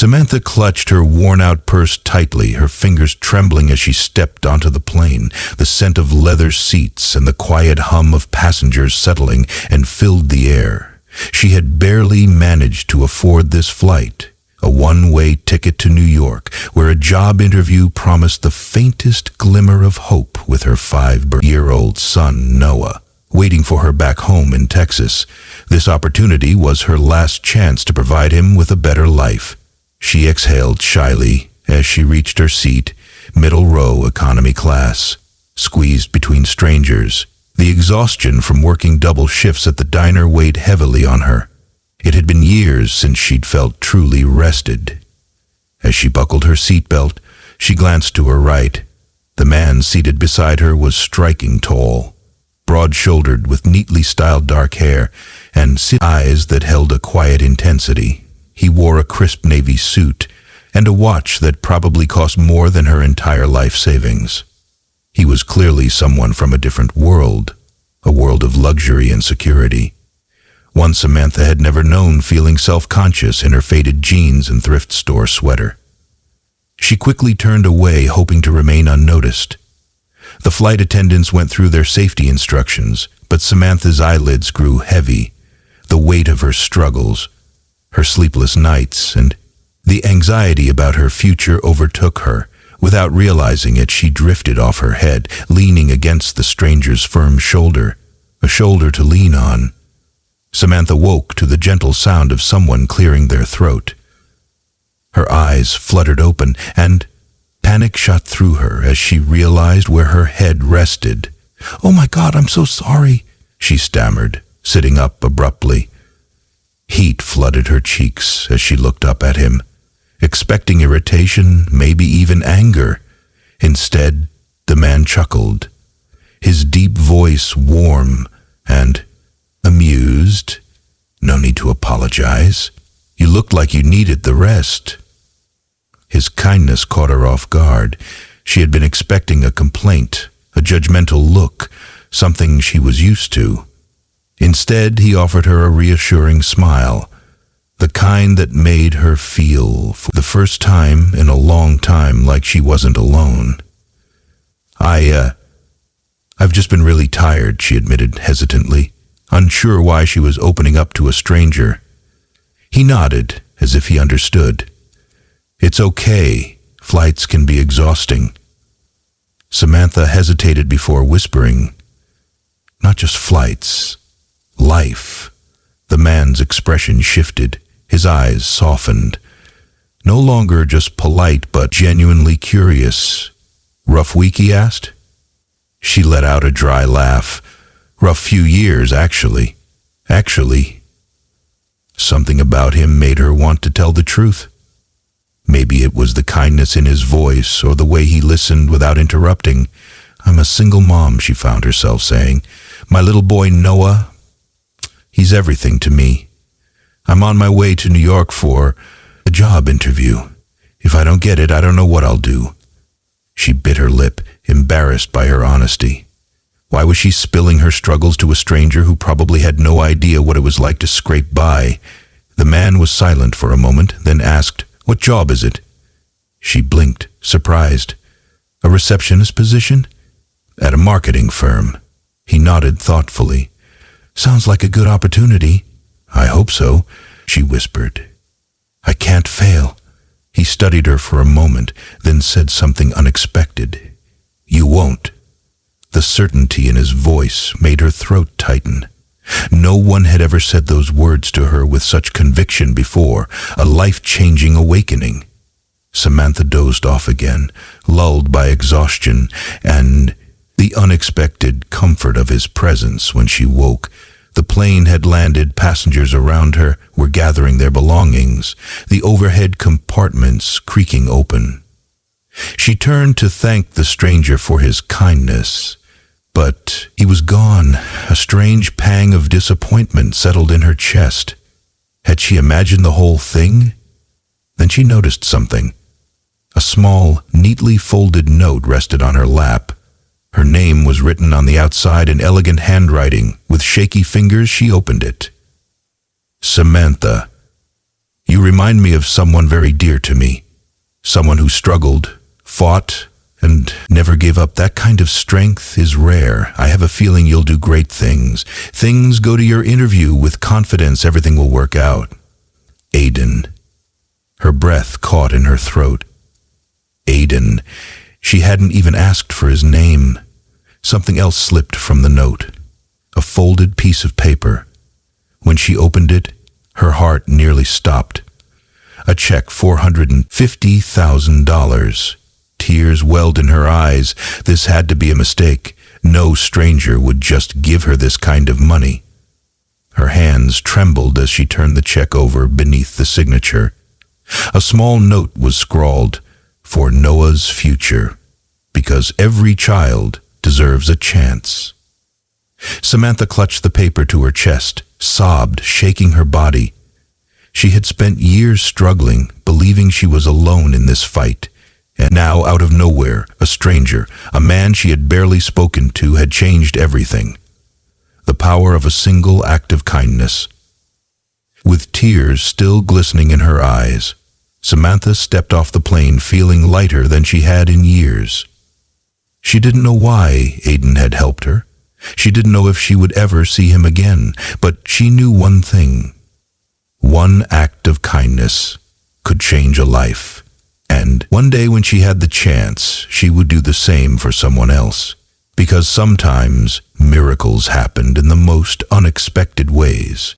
Samantha clutched her worn-out purse tightly, her fingers trembling as she stepped onto the plane, the scent of leather seats and the quiet hum of passengers settling and filled the air. She had barely managed to afford this flight, a one-way ticket to New York, where a job interview promised the faintest glimmer of hope with her 5-year-old son, Noah, waiting for her back home in Texas. This opportunity was her last chance to provide him with a better life. She exhaled shyly as she reached her seat, middle row economy class, squeezed between strangers. The exhaustion from working double shifts at the diner weighed heavily on her. It had been years since she'd felt truly rested. As she buckled her seatbelt, she glanced to her right. The man seated beside her was striking tall, broad-shouldered with neatly styled dark hair and eyes that held a quiet intensity. He wore a crisp navy suit and a watch that probably cost more than her entire life savings. He was clearly someone from a different world, a world of luxury and security. One Samantha had never known feeling self-conscious in her faded jeans and thrift store sweater. She quickly turned away, hoping to remain unnoticed. The flight attendants went through their safety instructions, but Samantha's eyelids grew heavy. The weight of her struggles, her sleepless nights, and the anxiety about her future overtook her. Without realizing it, she drifted off her head, leaning against the stranger's firm shoulder, a shoulder to lean on. Samantha woke to the gentle sound of someone clearing their throat. Her eyes fluttered open, and panic shot through her as she realized where her head rested. "Oh my God, I'm so sorry," she stammered, sitting up abruptly. Heat flooded her cheeks as she looked up at him, expecting irritation, maybe even anger. Instead, the man chuckled, his deep voice warm and amused. "No need to apologize. You looked like you needed the rest." His kindness caught her off guard. She had been expecting a complaint, a judgmental look, something she was used to. Instead, he offered her a reassuring smile, the kind that made her feel, for the first time in a long time, like she wasn't alone. I've just been really tired," she admitted hesitantly, unsure why she was opening up to a stranger. He nodded, as if he understood. "It's okay. Flights can be exhausting." Samantha hesitated before whispering, "Not just flights. Life." The man's expression shifted, his eyes softened. No longer just polite, but genuinely curious. "Rough week?" he asked. She let out a dry laugh. "Rough few years, actually." Something about him made her want to tell the truth. Maybe it was the kindness in his voice or the way he listened without interrupting. "I'm a single mom," she found herself saying. "My little boy Noah, he's everything to me. I'm on my way to New York for a job interview. If I don't get it, I don't know what I'll do." She bit her lip, embarrassed by her honesty. Why was she spilling her struggles to a stranger who probably had no idea what it was like to scrape by? The man was silent for a moment, then asked, "What job is it?" She blinked, surprised. "A receptionist position?" "At a marketing firm." He nodded thoughtfully. "Sounds like a good opportunity." "I hope so," she whispered. "I can't fail." He studied her for a moment, then said something unexpected. "You won't." The certainty in his voice made her throat tighten. No one had ever said those words to her with such conviction before, a life-changing awakening. Samantha dozed off again, lulled by exhaustion and the unexpected comfort of his presence. When she woke, the plane had landed, passengers around her were gathering their belongings, the overhead compartments creaking open. She turned to thank the stranger for his kindness, but he was gone. A strange pang of disappointment settled in her chest. Had she imagined the whole thing? Then she noticed something. A small, neatly folded note rested on her lap. Her name was written on the outside in elegant handwriting. With shaky fingers, she opened it. "Samantha, You remind me of someone very dear to me. Someone who struggled, fought, and never gave up. That kind of strength is rare. I have a feeling you'll do great things. Go to your interview with confidence. Everything will work out. Aiden. Her breath caught in her throat. Aiden. She hadn't even asked for his name. Something else slipped from the note. A folded piece of paper. When she opened it, her heart nearly stopped. A check, $450,000. Tears welled in her eyes. This had to be a mistake. No stranger would just give her this kind of money. Her hands trembled as she turned the check over beneath the signature. A small note was scrawled, "For Noah's future, because every child deserves a chance." Samantha clutched the paper to her chest, sobbed, shaking her body. She had spent years struggling, believing she was alone in this fight. And now, out of nowhere, a stranger, a man she had barely spoken to, had changed everything. The power of a single act of kindness. With tears still glistening in her eyes, Samantha stepped off the plane feeling lighter than she had in years. She didn't know why Aiden had helped her. She didn't know if she would ever see him again, but she knew one thing. One act of kindness could change a life. And one day when she had the chance, she would do the same for someone else. Because sometimes miracles happened in the most unexpected ways.